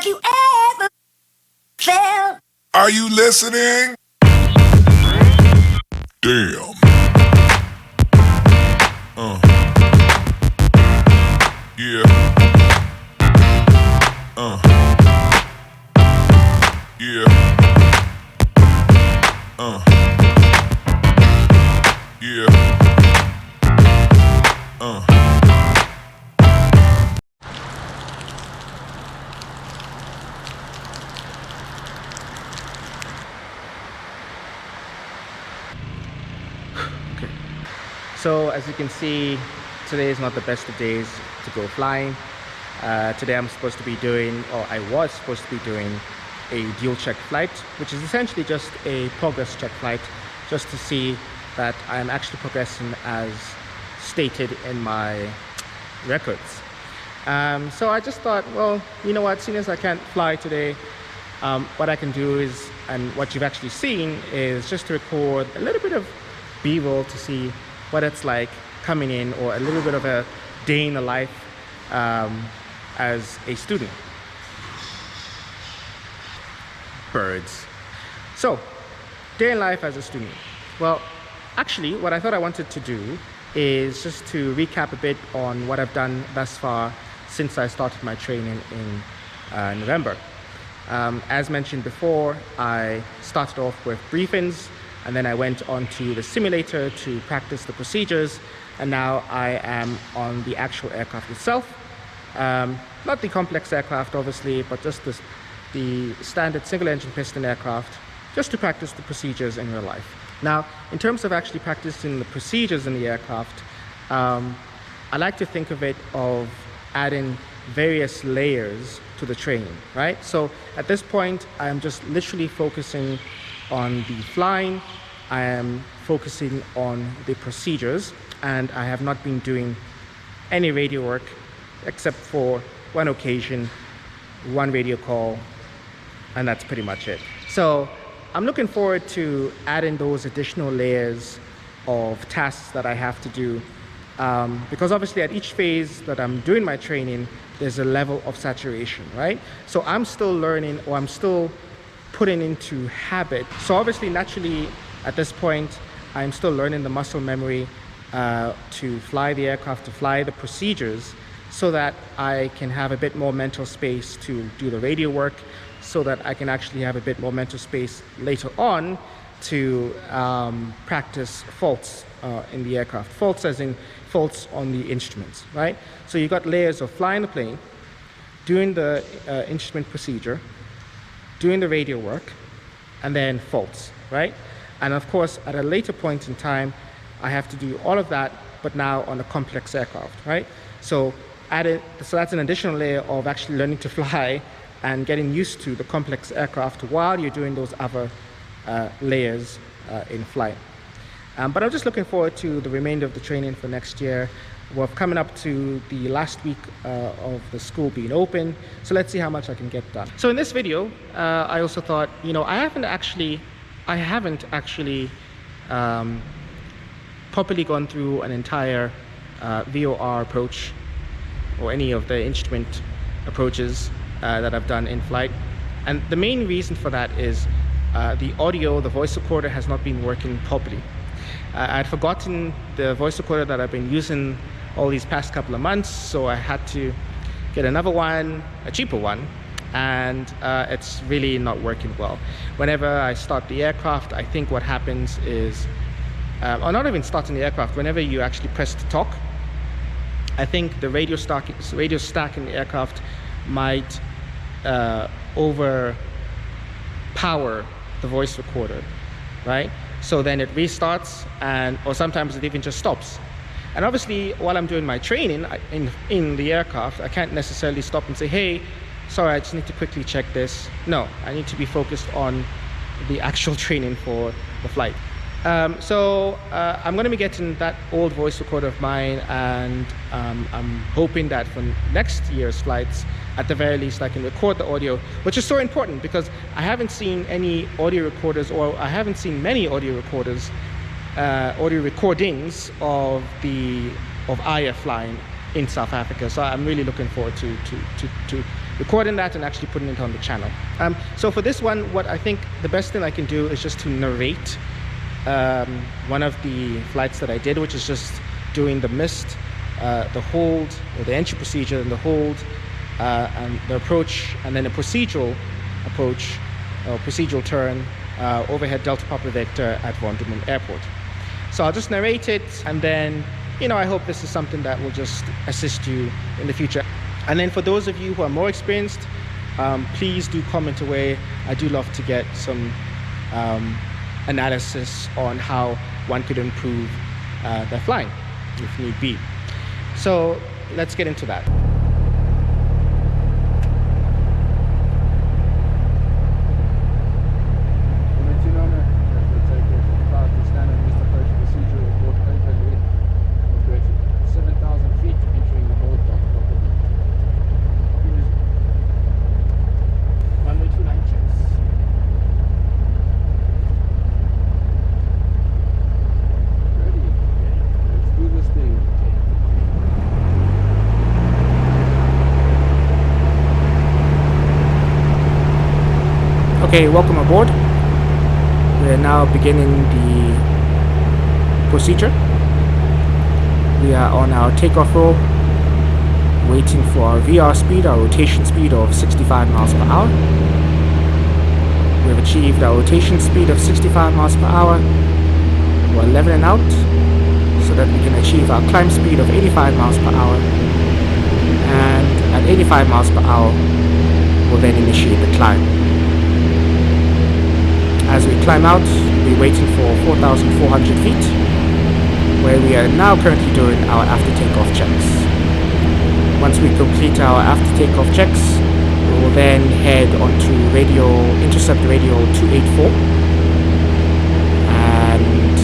Have you ever felt? Are you listening? Damn. Yeah. Yeah. Yeah. Okay. So as you can see, today is not the best of days to go flying. Today I'm supposed to be doing, or I was supposed to be doing, a dual check flight, which is essentially just a progress check flight, just to see that I'm actually progressing as stated in my records. So I just thought, well, you know what, seeing as I can't fly today, what I can do is, and what you've actually seen, is just to record a little bit of B-roll to see what it's like coming in, or a little bit of a day in the life as a student. Birds. So, day in life as a student. Well, actually, what I thought I wanted to do is just to recap a bit on what I've done thus far since I started my training in November. As mentioned before, I started off with briefings, and then I went on to the simulator to practice the procedures, and now I am on the actual aircraft itself. Not the complex aircraft, obviously, but just the standard single-engine piston aircraft, just to practice the procedures in real life. Now, in terms of actually practicing the procedures in the aircraft, I like to think of it of adding various layers to the training, right? So at this point, I'm just literally focusing on the flying. I am focusing on the procedures, and I have not been doing any radio work except for one occasion, one radio call, and that's pretty much it. So I'm looking forward to adding those additional layers of tasks that I have to do, because obviously at each phase that I'm doing my training, there's a level of saturation, right? So I'm still learning, or I'm still putting into habit. So obviously, naturally, at this point, I'm still learning the muscle memory to fly the aircraft, to fly the procedures, so that I can have a bit more mental space to do the radio work, so that I can actually have a bit more mental space later on to practice faults in the aircraft. Faults as in faults on the instruments, right? So you've got layers of flying the plane, doing the instrument procedure, doing the radio work, and then faults, right? And of course, at a later point in time, I have to do all of that, but now on a complex aircraft, right? So that's an additional layer of actually learning to fly and getting used to the complex aircraft while you're doing those other layers in flight. But I'm just looking forward to the remainder of the training for next year. We're coming up to the last week of the school being open, so let's see how much I can get done. So in this video, I also thought, you know, I haven't actually properly gone through an entire VOR approach, or any of the instrument approaches that I've done in flight. And the main reason for that is the audio, the voice recorder, has not been working properly. I'd forgotten the voice recorder that I've been using all these past couple of months, so I had to get another one, a cheaper one, and it's really not working well. Whenever I start the aircraft, I think what happens is, or not even starting the aircraft, whenever you actually press to talk, I think the radio stack in the aircraft might overpower the voice recorder, right? So then it restarts, or sometimes it even just stops. And obviously, while I'm doing my training in the aircraft, I can't necessarily stop and say, hey, sorry, I just need to quickly check this. No, I need to be focused on the actual training for the flight. So I'm going to be getting that old voice recorder of mine, and I'm hoping that for next year's flights, at the very least, I can record the audio, which is so important because I haven't seen any audio recorders, or I haven't seen many audio recorders, audio recordings of Aya flying in South Africa. So I'm really looking forward to recording that and actually putting it on the channel. So for this one, what I think the best thing I can do is just to narrate one of the flights that I did, which is just doing the mist, the hold, or the entry procedure, and the hold, and the approach, and then a procedural approach, or procedural turn, overhead Delta Papa Victor at Von Dumont Airport. So I'll just narrate it, and then, I hope this is something that will just assist you in the future. And then for those of you who are more experienced, please do comment away. I do love to get some analysis on how one could improve their flying, if need be. So let's get into that. Okay, welcome aboard. We are now beginning the procedure. We are on our takeoff roll, waiting for our VR speed, our rotation speed of 65 miles per hour. We have achieved our rotation speed of 65 miles per hour. We're leveling out so that we can achieve our climb speed of 85 miles per hour. And at 85 miles per hour, we'll then initiate the climb. As we climb out, we'll be waiting for 4,400 feet, where we are now currently doing our after takeoff checks. Once we complete our after takeoff checks, we will then head onto intercept radio 284 and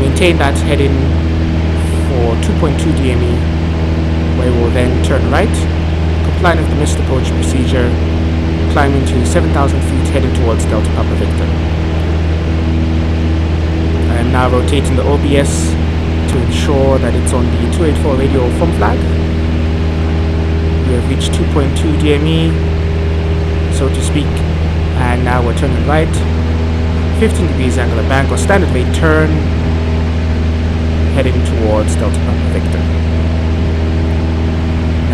maintain that heading for 2.2 DME, where we will then turn right, complying with the missed approach procedure, climbing to 7,000 feet, heading towards Delta Papa Victor. I am now rotating the OBS to ensure that it's on the 284 radio from flag. We have reached 2.2 DME, so to speak, and now we're turning right, 15 degrees angular bank or standard rate turn, heading towards Delta Papa Victor.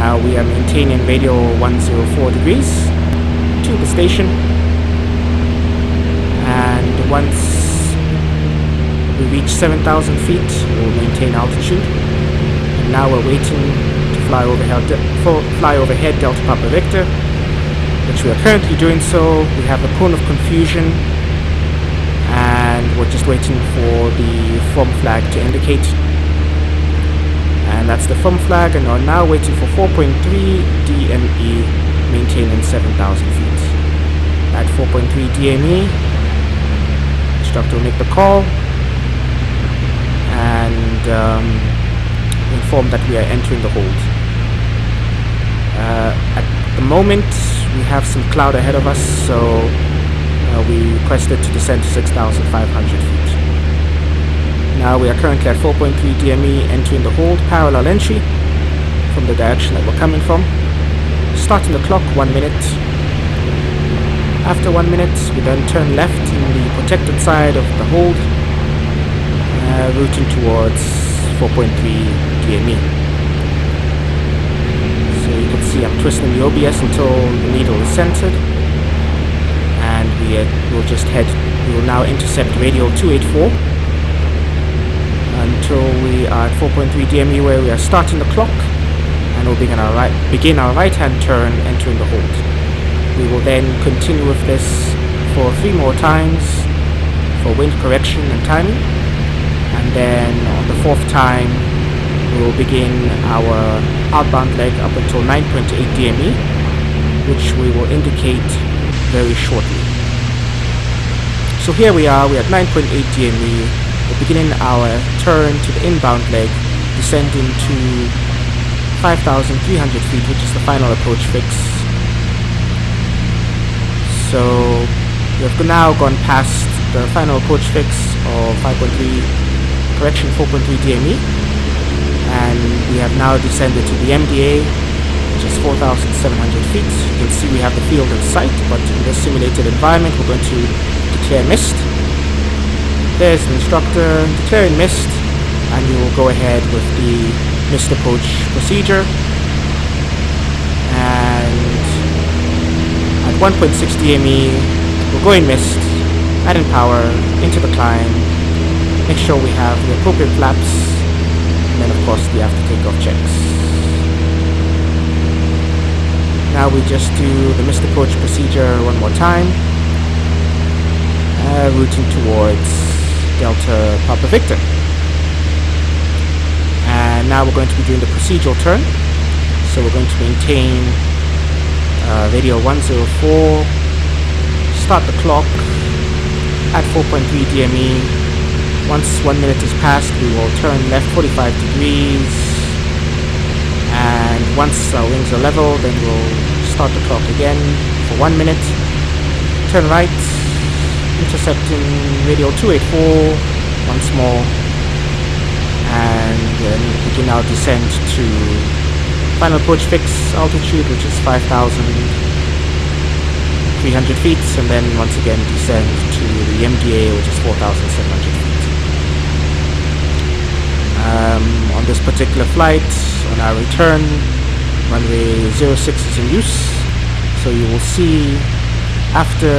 Now we are maintaining radio 104 degrees to the station, and once we reach 7,000 feet we'll maintain altitude, and now we're waiting to fly overhead Delta Papa Victor, which we are currently doing. So we have a cone of confusion and we're just waiting for the from flag to indicate, and that's the from flag, and we're now waiting for 4.3 DME, maintaining 7,000 feet. At 4.3 DME, instructor will make the call and inform that we are entering the hold. At the moment, we have some cloud ahead of us, so we requested to descend to 6,500 feet. Now we are currently at 4.3 DME, entering the hold, parallel entry from the direction that we're coming from. Starting the clock 1 minute. After 1 minute, we then turn left in the protected side of the hold, routing towards 4.3 DME. So you can see I'm twisting the OBS until the needle is centered, and we will now intercept radio 284 until we are at 4.3 DME, where we are starting the clock, and we'll begin our right-hand turn, entering the hold. We will then continue with this for 3 more times for wind correction and timing, and then on the 4th time we will begin our outbound leg up until 9.8 DME, which we will indicate very shortly. So here we are, we're at 9.8 DME. We're beginning our turn to the inbound leg, descending to 5,300 feet, which is the final approach fix. So we have now gone past the final approach fix of 4.3 DME, and we have now descended to the MDA which is 4,700 feet. You can see we have the field in sight, but in this simulated environment, we're going to declare mist. There's the instructor declaring mist, and we will go ahead with the mist approach procedure. And at 1.6 DME, we're going mist, adding power into the climb. Make sure we have the appropriate flaps, and then of course the after takeoff checks. Now we just do the mist approach procedure one more time, routing towards Delta Papa Victor. And now we're going to be doing the procedural turn. So we're going to maintain radio 104, start the clock at 4.3 DME. Once 1 minute is passed, we will turn left 45 degrees, and once our wings are level, then we'll start the clock again for 1 minute, turn right, intercepting radio 284 once more, and then begin our descent to final approach fix altitude, which is 5,300 feet, and then once again descend to the MDA, which is 4,700 feet. On this particular flight, on our return, runway 06 is in use, so you will see after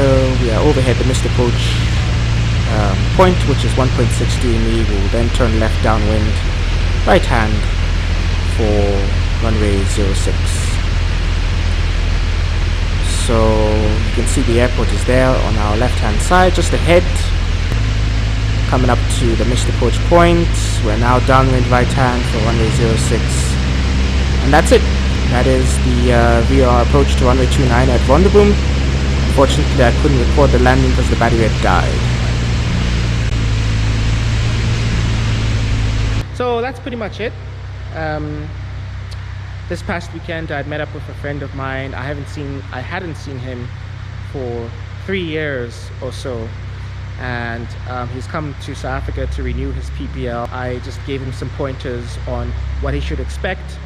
we are overhead the mist approach point, which is 1.6 DME, we will then turn left downwind, right hand for runway 06. So you can see the airport is there on our left hand side, just ahead. Coming up to the mist approach point, we're now downwind right hand for runway 06, and that's it. That is the VR approach to runway 29 at Vonderboom. Unfortunately, I couldn't record the landing because the battery had died. So that's pretty much it. This past weekend, I met up with a friend of mine. I hadn't seen him for 3 years or so. And he's come to South Africa to renew his PPL. I just gave him some pointers on what he should expect,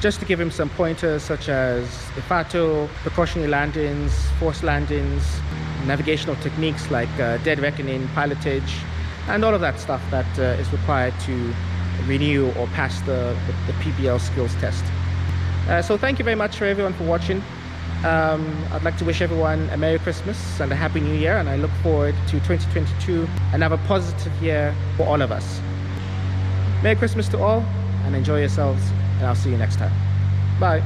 just to give him some pointers such as IFATO, precautionary landings, forced landings, navigational techniques like dead reckoning, pilotage, and all of that stuff that is required to renew or pass the PPL skills test. So thank you very much for everyone for watching. I'd like to wish everyone a Merry Christmas and a Happy New Year, and I look forward to 2022 and have a positive year for all of us. Merry Christmas to all, and enjoy yourselves, and I'll see you next time. Bye.